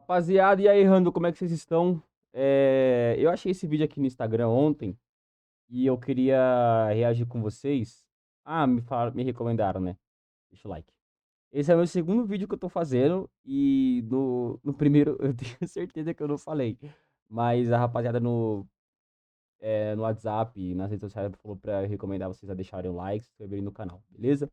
Rapaziada, e aí, Rando, como é que vocês estão? Eu achei esse vídeo aqui no Instagram ontem e eu queria reagir com vocês. Me recomendaram, né? Deixa o like. Esse é o meu segundo vídeo que eu tô fazendo e no primeiro eu tenho certeza que eu não falei. Mas a rapaziada no WhatsApp e nas redes sociais falou pra eu recomendar vocês a deixarem o like e se inscreverem no canal, beleza?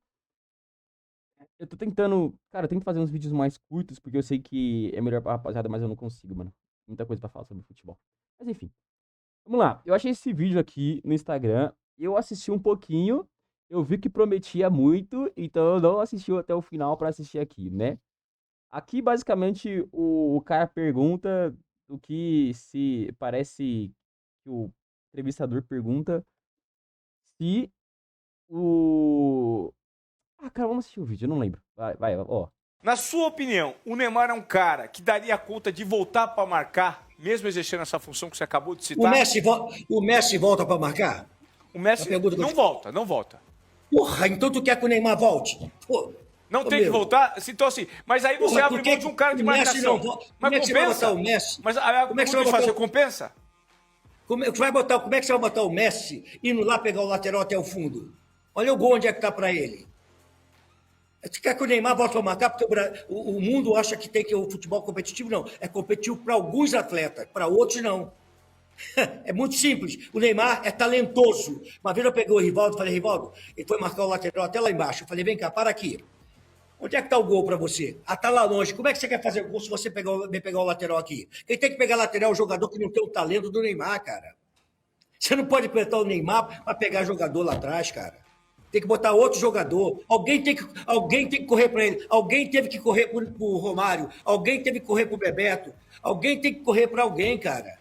Eu tô tentando, cara, eu tento fazer uns vídeos mais curtos porque eu sei que é melhor pra rapaziada, mas eu não consigo, mano. Muita coisa pra falar sobre futebol. Mas enfim, vamos lá. Eu achei esse vídeo aqui no Instagram, eu assisti um pouquinho, eu vi que prometia muito, então eu não assisti até o final pra assistir aqui, né? Aqui, basicamente, o cara pergunta o que se parece que o entrevistador pergunta se o. Cara, vamos assistir o vídeo, eu não lembro. Vai, ó. Na sua opinião, o Neymar é um cara que daria conta de voltar para marcar, mesmo exercendo essa função que você acabou de citar? O Messi volta para marcar? O A Messi pergunta que eu não te... volta, não volta. Porra, então tu quer que o Neymar volte? Pô, Não ô, tem que meu. voltar? Então assim, mas aí você Porra, abre por que mão de um cara de o Messi não marcação. volta? Mas Como é que você vai botar compensa? o Messi? Mas a Como é que você pergunta vai de botar fazer, o... compensa? Como é que você vai botar o Messi indo lá pegar o lateral até o fundo? Olha o gol onde é que tá para ele. Você quer que o Neymar volte para marcar? Porque o mundo acha que tem que o futebol competitivo, não. É competitivo para alguns atletas, para outros não. É muito simples. O Neymar é talentoso. Uma vez eu peguei o Rivaldo e falei, Rivaldo, ele foi marcar o lateral até lá embaixo. Eu falei, vem cá, para aqui. Onde é que está o gol para você? Tá lá longe. Como é que você quer fazer o gol se você vem pegar o lateral aqui? Quem tem que pegar lateral é o jogador que não tem o talento do Neymar, cara. Você não pode apertar o Neymar para pegar jogador lá atrás, cara. Tem que botar outro jogador. Alguém tem que correr para ele. Alguém teve que correr para o Romário. Alguém teve que correr para o Bebeto. Alguém tem que correr para alguém, cara.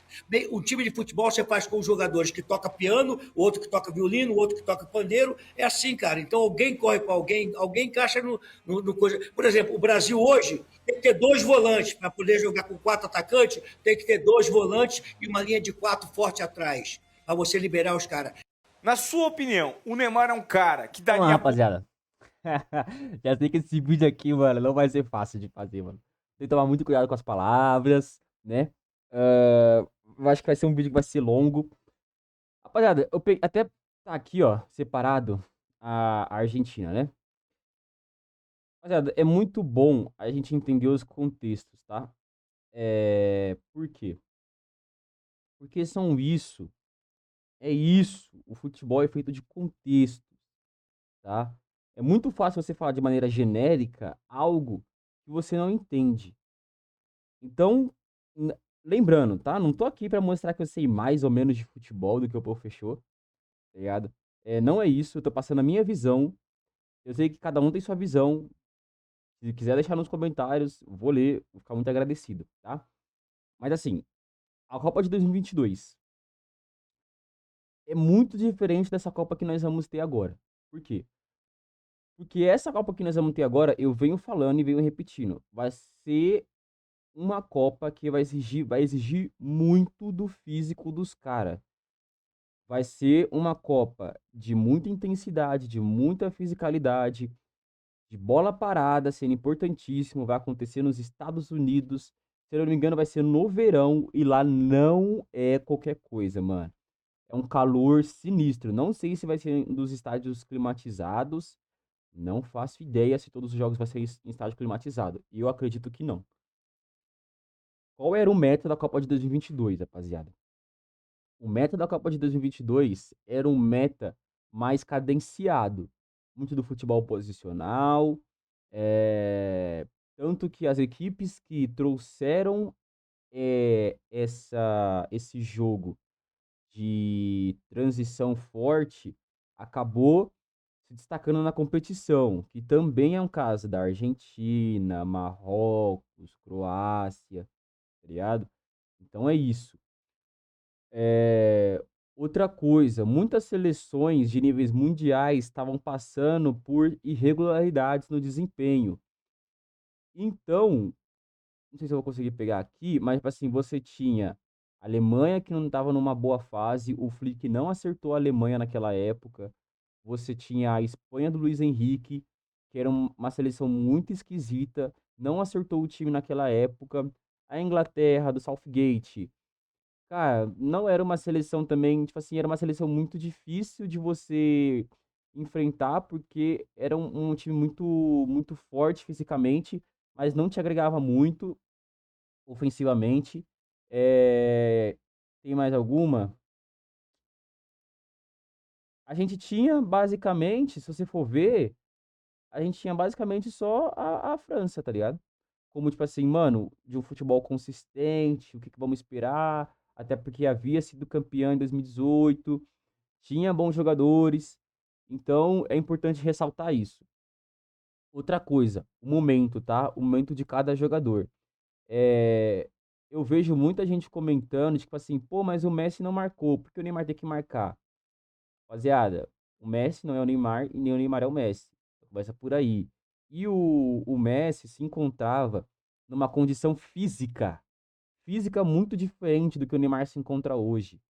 O time de futebol você faz com os jogadores que toca piano, o outro que toca violino, o outro que toca pandeiro. É assim, cara. Então alguém corre para alguém, alguém encaixa no coisa. Por exemplo, o Brasil hoje tem que ter dois volantes para poder jogar com 4 atacantes. Tem que ter dois volantes e uma linha de 4 forte atrás para você liberar os caras. Na sua opinião, o Neymar é um cara que Vamos lá, daria conta. rapaziada. Já sei que esse vídeo aqui, mano, não vai ser fácil de fazer, mano. Tem que tomar muito cuidado com as palavras, né? Eu acho que vai ser um vídeo que vai ser longo. Rapaziada, eu peguei, até tá aqui, ó, separado a Argentina, né? Rapaziada, é muito bom a gente entender os contextos, tá? Por quê? Porque são isso, é isso. O futebol é feito de contexto, tá? É muito fácil você falar de maneira genérica algo que você não entende. Então, n- lembrando, tá? Não tô aqui pra mostrar que eu sei mais ou menos de futebol do que o povo fechou, tá ligado? Não é isso, eu tô passando a minha visão. Eu sei que cada um tem sua visão. Se quiser deixar nos comentários, vou ler, vou ficar muito agradecido, tá? Mas assim, a Copa de 2022 é muito diferente dessa Copa que nós vamos ter agora. Por quê? Porque essa Copa que nós vamos ter agora, eu venho falando e venho repetindo, vai ser uma Copa que vai exigir muito do físico dos caras. Vai ser uma Copa de muita intensidade, de muita fisicalidade, de bola parada, sendo importantíssimo. Vai acontecer nos Estados Unidos. Se eu não me engano, vai ser no verão e lá não é qualquer coisa, mano. É um calor sinistro. Não sei se vai ser dos estádios climatizados. Não faço ideia se todos os jogos vão ser em estádio climatizado. E eu acredito que não. Qual era o meta da Copa de 2022, rapaziada? O meta da Copa de 2022 era um meta mais cadenciado. Muito do futebol posicional. Tanto que as equipes que trouxeram esse jogo de transição forte acabou se destacando na competição, que também é um caso da Argentina, Marrocos, Croácia, tá ligado? Então é isso. É, Outra coisa, muitas seleções de níveis mundiais estavam passando por irregularidades no desempenho. Então, não sei se eu vou conseguir pegar aqui, mas tipo assim, você tinha a Alemanha que não estava numa boa fase, o Flick não acertou a Alemanha naquela época. Você tinha a Espanha do Luiz Henrique, que era uma seleção muito esquisita, não acertou o time naquela época. a Inglaterra, do Southgate, cara, não era uma seleção também, tipo assim, era uma seleção muito difícil de você enfrentar, porque era um time muito forte fisicamente, mas não te agregava muito ofensivamente. É, tem mais alguma? A gente tinha basicamente, se você for ver, a gente tinha basicamente só a França, tá ligado? Como, tipo assim, mano, de um futebol consistente, o que que vamos esperar? Até porque havia sido campeã em 2018, tinha bons jogadores, então é importante ressaltar isso. Outra coisa, o momento, tá? O momento de cada jogador. É, eu vejo muita gente comentando, tipo assim, pô, mas o Messi não marcou, por que o Neymar tem que marcar? Rapaziada, o Messi não é o Neymar e nem o Neymar é o Messi. Começa por aí. E o Messi se encontrava numa condição física muito diferente do que o Neymar se encontra hoje.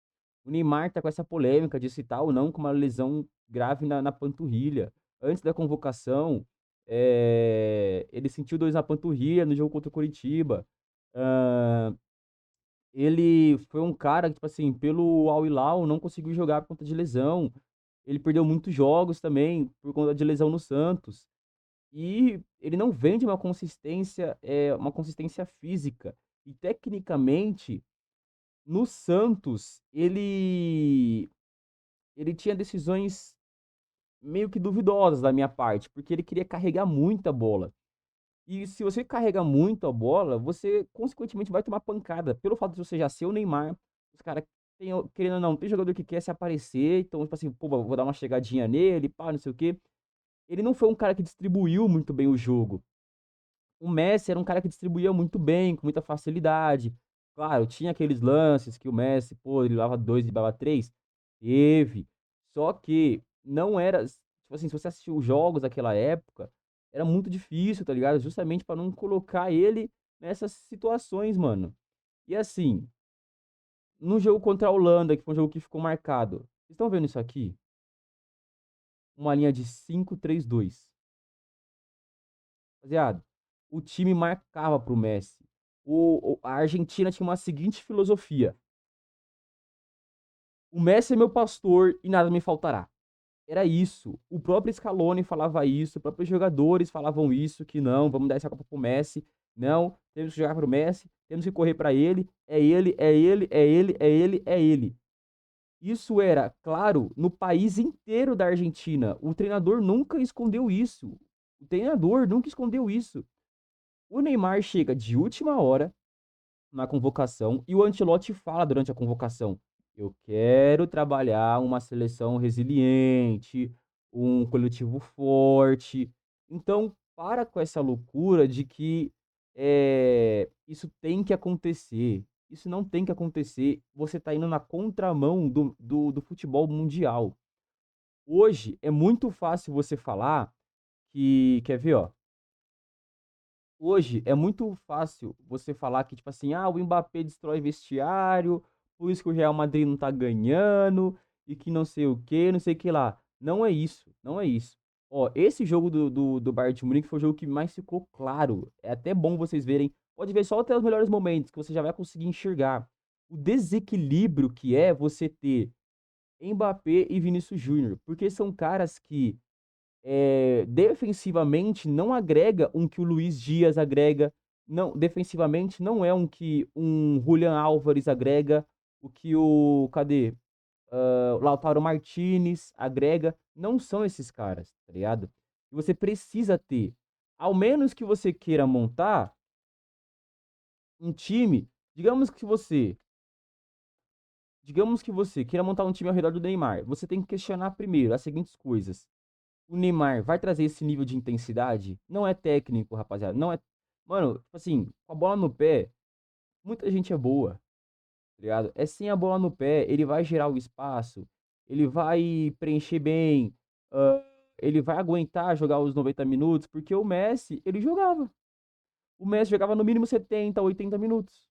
O Neymar tá com essa polêmica de citar ou não com uma lesão grave na panturrilha. Antes da convocação, ele sentiu dores na panturrilha no jogo contra o Coritiba. Ah, ele foi um cara que, tipo assim, pelo Al Hilal não conseguiu jogar por conta de lesão. Ele perdeu muitos jogos também por conta de lesão no Santos. E ele não vem de uma consistência física. E tecnicamente, no Santos, ele tinha decisões meio que duvidosas da minha parte, porque ele queria carregar muita bola. E se você carrega muito a bola, você consequentemente vai tomar pancada. Pelo fato de você já ser o Neymar, os caras, querendo ou não, tem jogador que quer se aparecer, então, tipo assim, pô, vou dar uma chegadinha nele, pá, não sei o quê. Ele não foi um cara que distribuiu muito bem o jogo. O Messi era um cara que distribuía muito bem, com muita facilidade. Claro, tinha aqueles lances que o Messi, pô, ele lava dois e lava três. Teve. Só que não era. Tipo assim, se você assistiu os jogos daquela época, era muito difícil, tá ligado? Justamente pra não colocar ele nessas situações, mano. E assim, no jogo contra a Holanda, que foi um jogo que ficou marcado. Vocês estão vendo isso aqui? Uma linha de 5-3-2. Rapaziada, o time marcava pro Messi. A Argentina tinha uma seguinte filosofia: o Messi é meu pastor e nada me faltará. Era isso. O próprio Scaloni falava isso, os próprios jogadores falavam isso, que não, vamos dar essa Copa pro Messi. Não, temos que jogar pro Messi, temos que correr para ele. É ele, é ele, é ele, é ele, é ele. Isso era claro no país inteiro da Argentina. O treinador nunca escondeu isso. O treinador nunca escondeu isso. O Neymar chega de última hora na convocação e o Ancelotti fala durante a convocação: eu quero trabalhar uma seleção resiliente, um coletivo forte. Então, para com essa loucura de que isso tem que acontecer. Isso não tem que acontecer. Você está indo na contramão do futebol mundial. Hoje é muito fácil você falar que. Quer ver, ó? Hoje é muito fácil você falar que, tipo assim, o Mbappé destrói vestiário, por isso que o Real Madrid não tá ganhando, e que não sei o que, não sei o que lá. Não é isso, não é isso. Ó, esse jogo do Bayern de Munique foi o jogo que mais ficou claro. É até bom vocês verem. Pode ver só até os melhores momentos, que você já vai conseguir enxergar o desequilíbrio que é você ter Mbappé e Vinícius Júnior. Porque são caras que defensivamente não agrega um que o Luiz Dias agrega, não, defensivamente não é um que um Julian Álvares agrega, o que cadê? O Lautaro Martinez agrega, não são esses caras, tá ligado? E você precisa ter, ao menos que você queira montar um time, digamos que você queira montar um time ao redor do Neymar, você tem que questionar primeiro as seguintes coisas: o Neymar vai trazer esse nível de intensidade? Não é técnico, rapaziada. Não é. Mano, tipo assim, com a bola no pé, muita gente é boa, tá ligado? É sem a bola no pé, ele vai gerar o espaço, ele vai preencher bem, ah, ele vai aguentar jogar os 90 minutos, porque o Messi, ele jogava. O Messi jogava no mínimo 70, 80 minutos,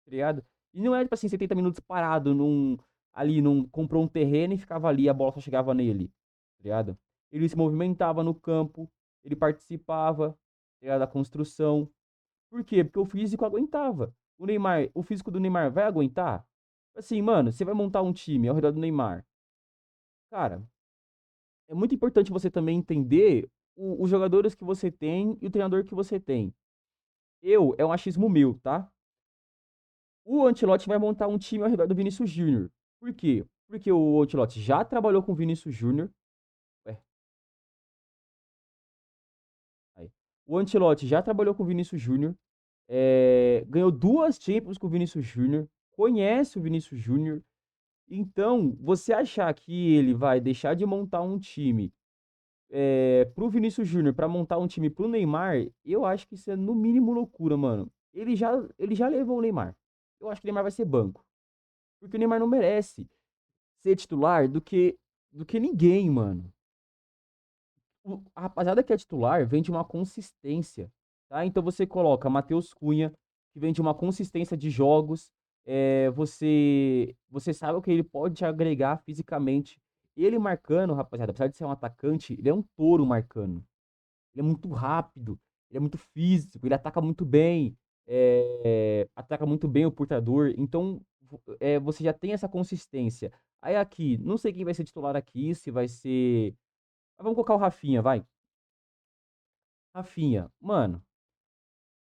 tá ligado? E não é, tipo assim, 70 minutos parado comprou um terreno e ficava ali, a bola só chegava nele, tá ligado? Ele se movimentava no campo, ele participava, tá ligado, da construção. Por quê? Porque o físico aguentava. O físico do Neymar vai aguentar? Assim, mano, você vai montar um time ao redor do Neymar. Cara, é muito importante você também entender os jogadores que você tem e o treinador que você tem. É um achismo meu, tá? O Ancelotti vai montar um time ao redor do Vinícius Júnior. Por quê? Porque o Ancelotti já trabalhou com o Vinícius Júnior. Ué, aí. O Ancelotti já trabalhou com o Vinícius Júnior. Ganhou 2 Champions com o Vinícius Júnior. Conhece o Vinícius Júnior. Então, você achar que ele vai deixar de montar um time pro Vinícius Júnior pra montar um time pro Neymar, eu acho que isso é no mínimo loucura, mano. Ele já levou o Neymar. Eu acho que o Neymar vai ser banco. Porque o Neymar não merece ser titular do que ninguém, mano. A rapaziada que é titular vem de uma consistência, tá? Então você coloca Matheus Cunha, que vem de uma consistência de jogos, você sabe o que ele pode te agregar fisicamente. Ele marcando, rapaziada, apesar de ser um atacante, ele é um touro marcando. Ele é muito rápido, ele é muito físico, ele ataca muito bem, ataca muito bem o portador. Então, você já tem essa consistência. Aí aqui, não sei quem vai ser titular aqui, se vai ser. Vamos colocar o Rafinha, vai. Rafinha, mano,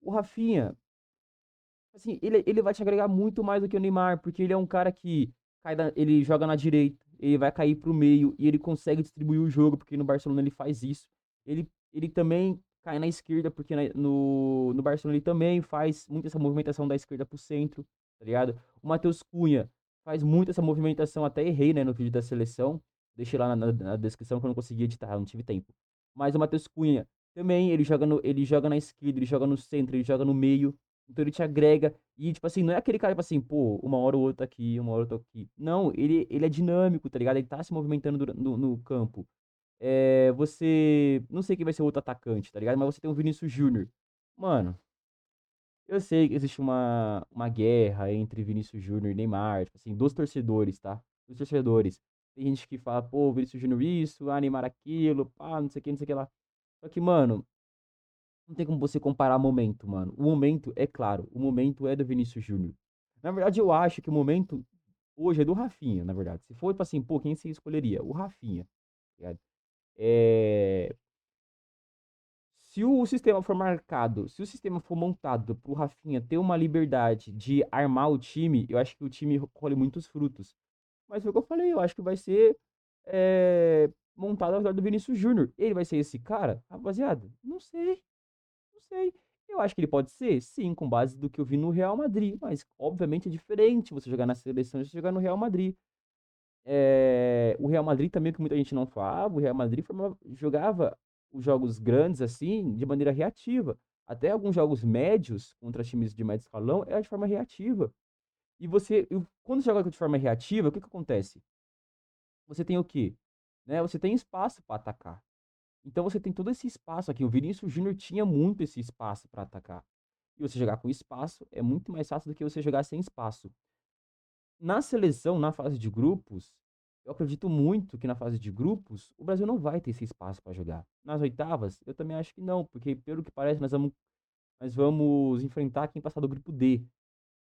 o Rafinha, assim, ele vai te agregar muito mais do que o Neymar, porque ele é um cara que ele joga na direita, ele vai cair pro meio e ele consegue distribuir o jogo, porque no Barcelona ele faz isso. Ele também cai na esquerda, porque no Barcelona ele também faz muito essa movimentação da esquerda pro centro, tá ligado? O Matheus Cunha faz muito essa movimentação, até errei, né, no vídeo da seleção. Deixei lá na descrição que eu não consegui editar, eu não tive tempo. Mas o Matheus Cunha também, ele joga na esquerda, ele joga no centro, ele joga no meio. Então ele te agrega. E, tipo assim, não é aquele cara, tipo assim, pô, uma hora ou outra aqui, uma hora ou outra aqui. Não, ele é dinâmico, tá ligado? Ele tá se movimentando no campo. Você. Não sei quem vai ser o outro atacante, tá ligado? Mas você tem o Vinícius Júnior. Mano, eu sei que existe uma guerra entre Vinícius Júnior e Neymar, tipo assim, dos torcedores, tá? Dos torcedores. Tem gente que fala, pô, Vinícius Júnior isso, Neymar aquilo, pá, não sei o que, não sei o que lá. Só que, mano, não tem como você comparar momento, mano. O momento, é claro, o momento é do Vinícius Júnior. Na verdade, eu acho que o momento hoje é do Rafinha, na verdade. Se for, tipo assim, pô, quem você escolheria? O Rafinha, tá ligado? É... Se o sistema for marcado, se o sistema for montado pro Rafinha ter uma liberdade de armar o time, eu acho que o time colhe muitos frutos. Mas foi o que eu falei, eu acho que vai ser montado ao redor do Vinícius Júnior. Ele vai ser esse cara? Rapaziada, não sei. Não sei. Eu acho que ele pode ser, sim, com base do que eu vi no Real Madrid, mas obviamente é diferente você jogar na seleção e você jogar no Real Madrid. O Real Madrid também, que muita gente não falava, o Real Madrid jogava os jogos grandes assim de maneira reativa. Até alguns jogos médios contra times de médio escalão é de forma reativa. Quando você joga de forma reativa, o que que acontece? Você tem o quê? Né? Você tem espaço para atacar. Então você tem todo esse espaço aqui. O Vinícius Júnior tinha muito esse espaço para atacar. E você jogar com espaço é muito mais fácil do que você jogar sem espaço. Na seleção, na fase de grupos, eu acredito muito que na fase de grupos o Brasil não vai ter esse espaço para jogar. Nas oitavas, eu também acho que não, porque pelo que parece nós vamos enfrentar quem passar do grupo D.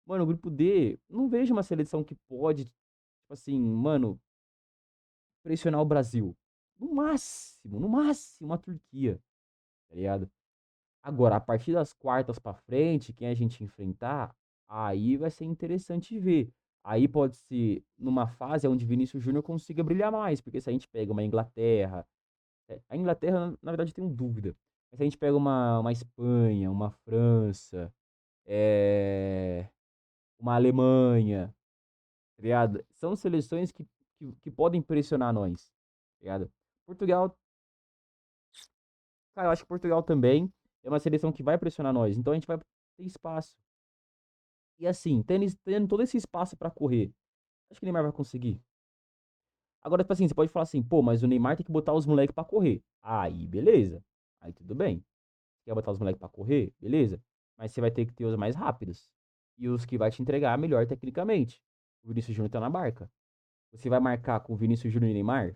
Mano, o grupo D, não vejo uma seleção que pode, tipo assim, mano, pressionar o Brasil. No máximo, a Turquia, tá ligado? Agora, a partir das quartas pra frente, quem a gente enfrentar, aí vai ser interessante ver. Aí pode ser numa fase onde Vinícius Júnior consiga brilhar mais, porque se a gente pega uma Inglaterra, a Inglaterra, na verdade, tenho dúvida. Mas se a gente pega uma Espanha, uma França, é, uma Alemanha, tá ligado? São seleções que podem pressionar nós, tá ligado? Portugal, cara, eu acho que Portugal também é uma seleção que vai pressionar nós, então a gente vai ter espaço. E assim, tendo todo esse espaço pra correr, acho que o Neymar vai conseguir. Agora, tipo assim, você pode falar assim, pô, mas o Neymar tem que botar os moleques pra correr. Aí, beleza. Aí tudo bem. Quer botar os moleques pra correr? Beleza. Mas você vai ter que ter os mais rápidos. E os que vai te entregar melhor tecnicamente. O Vinícius Júnior tá na barca. Você vai marcar com o Vinícius Júnior e Neymar?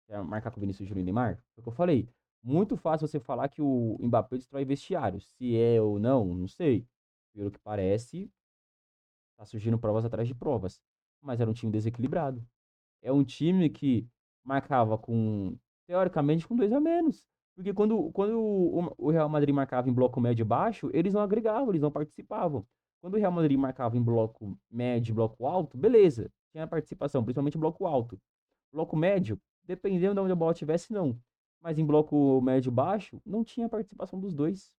Você vai marcar com o Vinícius Júnior e Neymar? Foi o que eu falei. Muito fácil você falar que o Mbappé destrói vestiário. Se é ou não sei. Pelo que parece, tá surgindo provas atrás de provas. Mas era um time desequilibrado. É um time que marcava teoricamente, com dois a menos. Porque quando o Real Madrid marcava em bloco médio e baixo, eles não agregavam, eles não participavam. Quando o Real Madrid marcava em bloco médio e bloco alto, beleza, tinha participação, principalmente bloco alto. Bloco médio, dependendo de onde a bola estivesse, não. Mas em bloco médio e baixo, não tinha participação dos dois.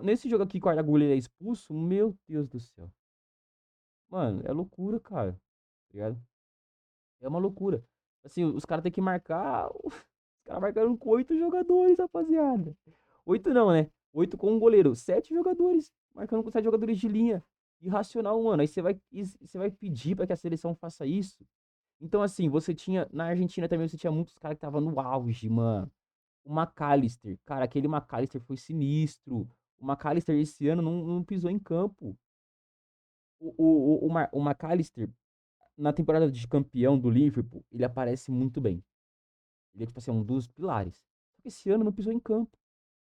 Nesse jogo aqui, que o Arda Güler é expulso, meu Deus do céu. Mano, é loucura, cara. Tá ligado? É uma loucura. Assim, os caras têm que marcar. Os caras marcaram com 8 jogadores, rapaziada. Oito não, né? Oito com um goleiro. 7 jogadores. Marcando com 7 jogadores de linha. Irracional, mano. Aí você vai pedir pra que a seleção faça isso. Então, assim, você tinha. Na Argentina também você tinha muitos caras que estavam no auge, mano. O McAllister. Cara, aquele McAllister foi sinistro. O McAllister esse ano não pisou em campo. O McAllister, na temporada de campeão do Liverpool, ele aparece muito bem. Ele é, tipo assim, um dos pilares. Só que esse ano não pisou em campo.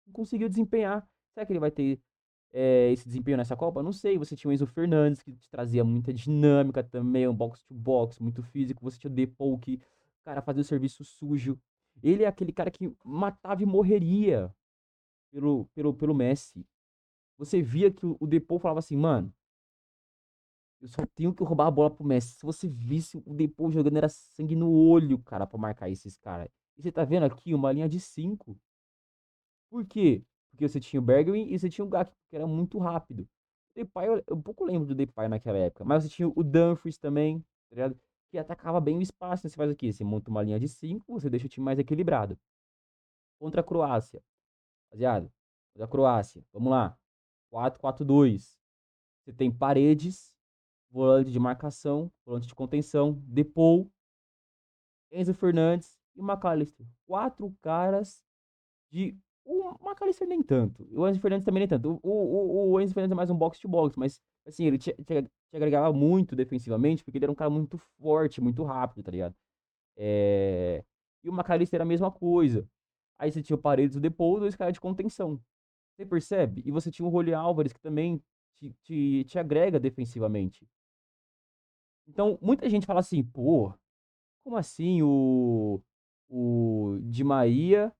Não conseguiu desempenhar. Será que ele vai ter esse desempenho nessa Copa? Não sei. Você tinha o Enzo Fernandes, que te trazia muita dinâmica também, um box-to-box, muito físico. Você tinha o Depou, que, cara, fazia o serviço sujo. Ele é aquele cara que matava e morreria pelo Messi. Você via que o Depou falava assim, mano, eu só tenho que roubar a bola pro Messi. Se você visse o Depou jogando, era sangue no olho, cara, pra marcar esses caras. E você tá vendo aqui uma linha de 5. Por quê? Porque você tinha o Bergwijn e você tinha o Gakpo, que era muito rápido. O Depay, eu pouco lembro do Depay naquela época. Mas você tinha o Dumfries também, tá ligado? Que atacava bem o espaço. Então você faz o quê? Você monta uma linha de 5, você deixa o time mais equilibrado. Contra a Croácia, rapaziada. Contra a Croácia, vamos lá. 4-4-2. Você tem Paredes, volante de marcação, volante de contenção, Depou, Enzo Fernandes e o McAllister. 4 caras de. O McAllister nem tanto. O Enzo Fernandes também nem tanto. O Enzo Fernandes é mais um box-to-box, mas assim, ele te agregava muito defensivamente, porque ele era um cara muito forte, muito rápido, tá ligado? E o McAllister era a mesma coisa. Aí você tinha o Paredes e o Depou, 2 caras de contenção. Você percebe? E você tinha o Rolly Álvares, que também te agrega defensivamente. Então, muita gente fala assim, pô, como assim o Di Maria,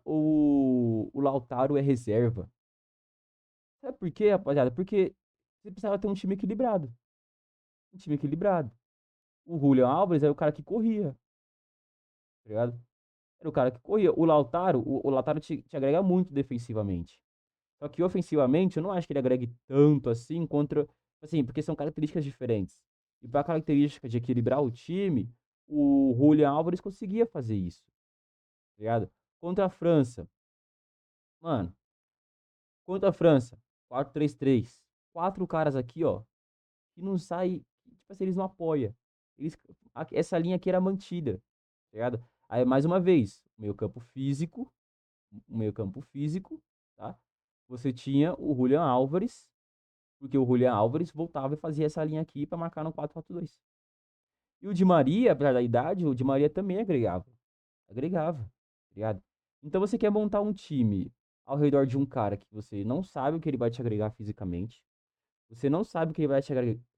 o Lautaro é reserva? Sabe por quê, rapaziada? Porque você precisava ter um time equilibrado. Um time equilibrado. O Julian Alves era o cara que corria, tá ligado? Era o cara que corria. O Lautaro te agrega muito defensivamente. Só que ofensivamente, eu não acho que ele agregue tanto assim contra. Assim, porque são características diferentes. E para a característica de equilibrar o time, o Julian Álvares conseguia fazer isso, tá ligado? Contra a França, mano, contra a França, 4-3-3. 4 caras aqui, ó, que não sai. Tipo assim, eles não apoiam. Essa linha aqui era mantida, tá ligado? Aí, mais uma vez, meio campo físico, tá? Você tinha o Julian Álvares, porque o Julian Álvares voltava e fazia essa linha aqui para marcar no 4-4-2. E o Di Maria, apesar da idade, o Di Maria também agregava. Agregava, tá ligado? Então você quer montar um time ao redor de um cara que você não sabe o que ele vai te agregar fisicamente, você não sabe o que ele vai te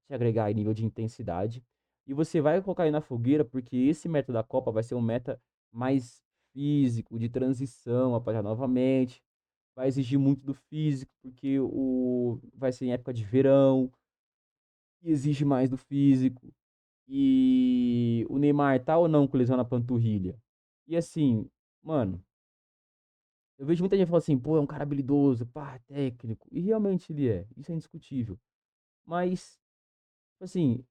agregar em nível de intensidade, e você vai colocar ele na fogueira porque esse meta da Copa vai ser um meta mais físico, de transição, rapaziada, novamente. Vai exigir muito do físico, porque vai ser em época de verão, e exige mais do físico. E o Neymar tá ou não com lesão na panturrilha? E assim, mano, eu vejo muita gente falando assim, pô, é um cara habilidoso, pá, técnico. E realmente ele é, isso é indiscutível. Mas, tipo assim,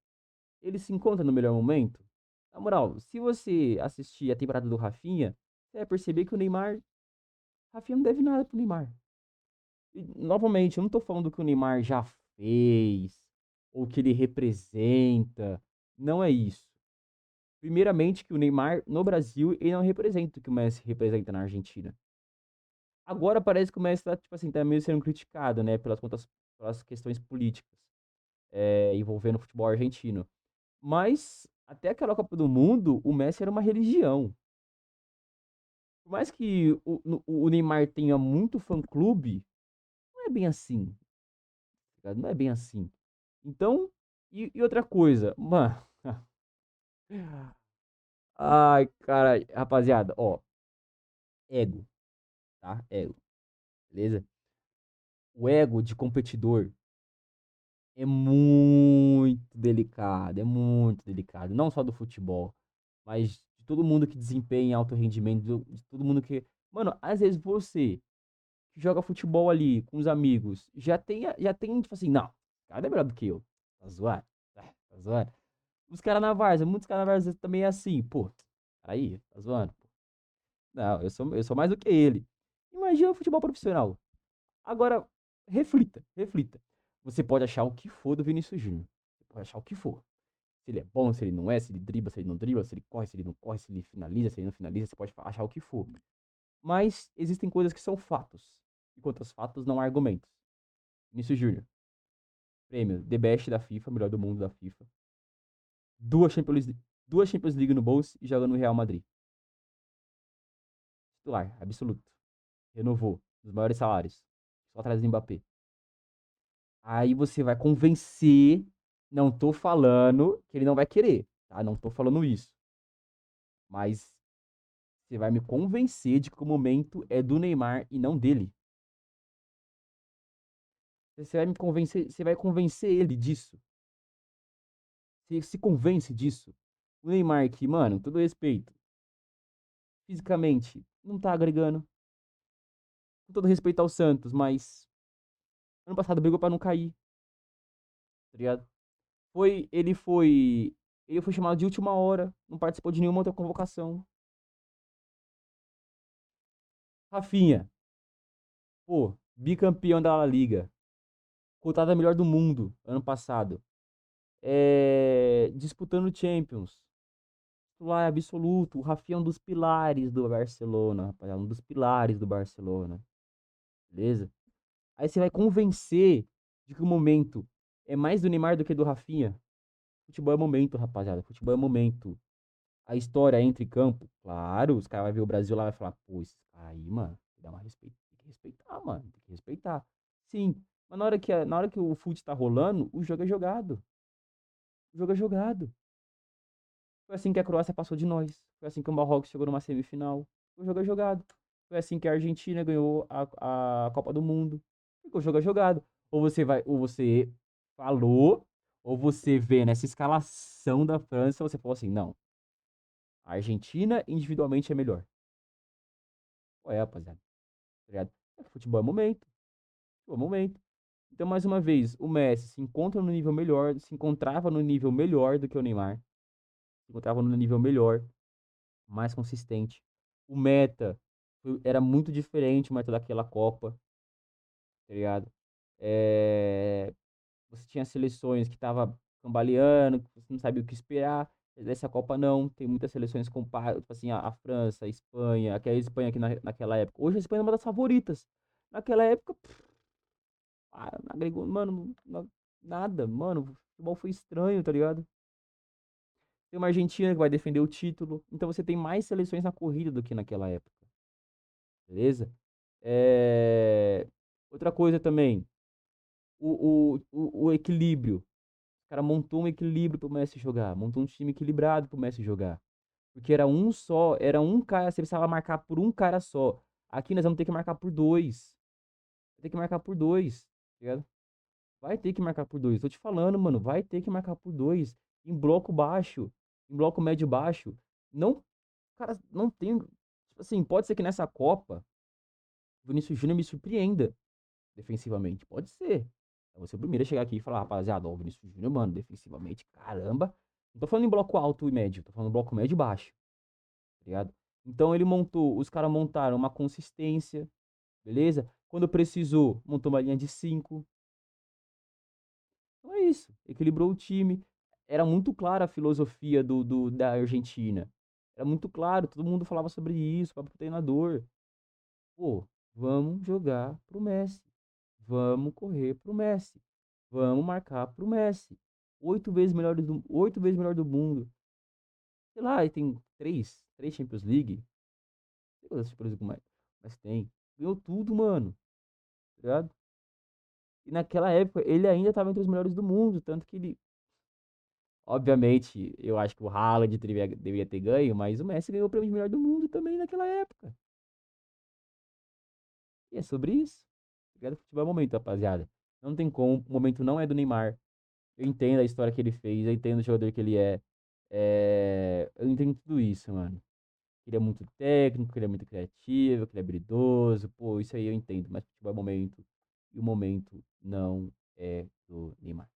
ele se encontra no melhor momento? Na moral, se você assistir a temporada do Rafinha, você vai perceber que o Neymar. Rafinha não deve nada pro Neymar. E, novamente, eu não tô falando que o Neymar já fez, ou que ele representa. Não é isso. Primeiramente, que o Neymar no Brasil, ele não representa o que o Messi representa na Argentina. Agora parece que o Messi tá, tipo assim, tá meio sendo criticado, né, pelas questões políticas, envolvendo o futebol argentino. Mas, até aquela Copa do Mundo, o Messi era uma religião. Por Por mais que o Neymar tenha muito fã-clube, não é bem assim, tá ligado? Não é bem assim. Então, e outra coisa, mano. Ai, cara, rapaziada, ó, ego, tá? Ego, beleza? O ego de competidor é muito delicado. Não só do futebol, mas de todo mundo que desempenha alto rendimento, de todo mundo que. Mano, às vezes você que joga futebol ali com os amigos já tem, tipo assim, não, o cara é melhor do que eu. Tá zoado? Tá zoado? Os caras na várzea, muitos caras na várzea também é assim, pô, aí, tá zoando? Não, eu sou mais do que ele. Imagina o futebol profissional. Agora, reflita, reflita. Você pode achar o que for do Vinícius Júnior. Você pode achar o que for. Se ele é bom, se ele não é, se ele dribla, se ele não dribla, se ele corre, se ele não corre, se ele finaliza, se ele não finaliza, você pode achar o que for. Mas existem coisas que são fatos. Enquanto os fatos não há argumentos. Vinícius Júnior, prêmio The Best da FIFA, melhor do mundo da FIFA. Duas Champions League no bolso e joga no Real Madrid. Titular, absoluto. Renovou, dos maiores salários. Só atrás do Mbappé. Aí você vai convencer. Não tô falando que ele não vai querer, tá? Não tô falando isso. Mas você vai me convencer de que o momento é do Neymar e não dele. Você vai me convencer, você vai convencer ele disso. Você se convence disso. O Neymar que, mano, com todo respeito, fisicamente não tá agregando. Com todo respeito ao Santos, mas ano passado brigou pra não cair, tá ligado? Ele foi chamado de última hora, não participou de nenhuma outra convocação. Rafinha, pô, bicampeão da La Liga, cotada melhor do mundo ano passado. Disputando Champions. Titular absoluto. O Rafinha é um dos pilares do Barcelona, rapaziada. Um dos pilares do Barcelona. Beleza? Aí você vai convencer de que o momento é mais do Neymar do que do Rafinha. Futebol é momento, rapaziada. Futebol é momento. A história entra em campo. Claro, os caras vão ver o Brasil lá e vai falar, pô, esses caras aí, mano, dá uma respeito. Tem que respeitar, mano. Tem que respeitar. Sim. Mas na hora que o fute tá rolando, o jogo é jogado. O jogo é jogado. Foi assim que a Croácia passou de nós. Foi assim que o Marrocos chegou numa semifinal. O jogo é jogado. Foi assim que a Argentina ganhou a Copa do Mundo. Porque o jogo é jogado. Ou você falou, ou você vê nessa escalação da França, você falou assim, não, a Argentina individualmente é melhor. Ué, rapaziada, tá ligado? Futebol é momento. Futebol é momento. Então, mais uma vez, o Messi se encontra no nível melhor, se encontrava no nível melhor do que o Neymar. Se encontrava no nível melhor, mais consistente. O meta era muito diferente, o meta daquela Copa, tá ligado? É, Você tinha seleções que tava cambaleando, que você não sabia o que esperar. Dessa Copa não, tem muitas seleções tipo assim, a França, a Espanha, aquela Espanha aqui naquela época. Hoje a Espanha é uma das favoritas. Naquela época, não agregou, mano, nada, mano, o futebol foi estranho, tá ligado? Tem uma Argentina que vai defender o título, então você tem mais seleções na corrida do que naquela época. Beleza? É, Outra coisa também, o equilíbrio. O cara montou um equilíbrio pro Messi jogar, montou um time equilibrado pro Messi jogar. Porque era um só, era um cara, você precisava marcar por um cara só. Aqui nós vamos ter que marcar por dois. Vai ter que marcar por dois, tá ligado? Vai ter que marcar por dois. Tô te falando, mano, vai ter que marcar por dois. Em bloco baixo, em bloco médio baixo. Não, cara, não tem. Tipo assim, pode ser que nessa Copa o Vinícius Júnior me surpreenda defensivamente. Pode ser. Eu vou ser o primeiro a chegar aqui e falar, rapaziada, ó, o Vinícius Júnior, mano, defensivamente, caramba. Não tô falando em bloco alto e médio, tô falando em bloco médio e baixo, tá ligado? Então os caras montaram uma consistência, beleza? Quando precisou, montou uma linha de 5. Então é isso, equilibrou o time. Era muito clara a filosofia da Argentina. Era muito claro, todo mundo falava sobre isso, para o treinador. Pô, vamos jogar pro Messi. Vamos correr pro Messi. Vamos marcar pro Messi. 8 vezes melhor do mundo. Sei lá, ele tem três Champions League. Tem coisas superas com mais. Mas tem. Ganhou tudo, mano. Tá ligado? E naquela época, ele ainda tava entre os melhores do mundo. Tanto que ele. Obviamente, eu acho que o Haaland deveria ter ganho, mas o Messi ganhou o prêmio de melhor do mundo também naquela época. E é sobre isso. Tá ligado? Futebol é momento, rapaziada. Não tem como. O momento não é do Neymar. Eu entendo a história que ele fez, eu entendo o jogador que ele é. Eu entendo tudo isso, mano. Ele é muito técnico, ele é muito criativo, que ele é habilidoso. Pô, isso aí eu entendo. Mas futebol é momento. E o momento não é do Neymar.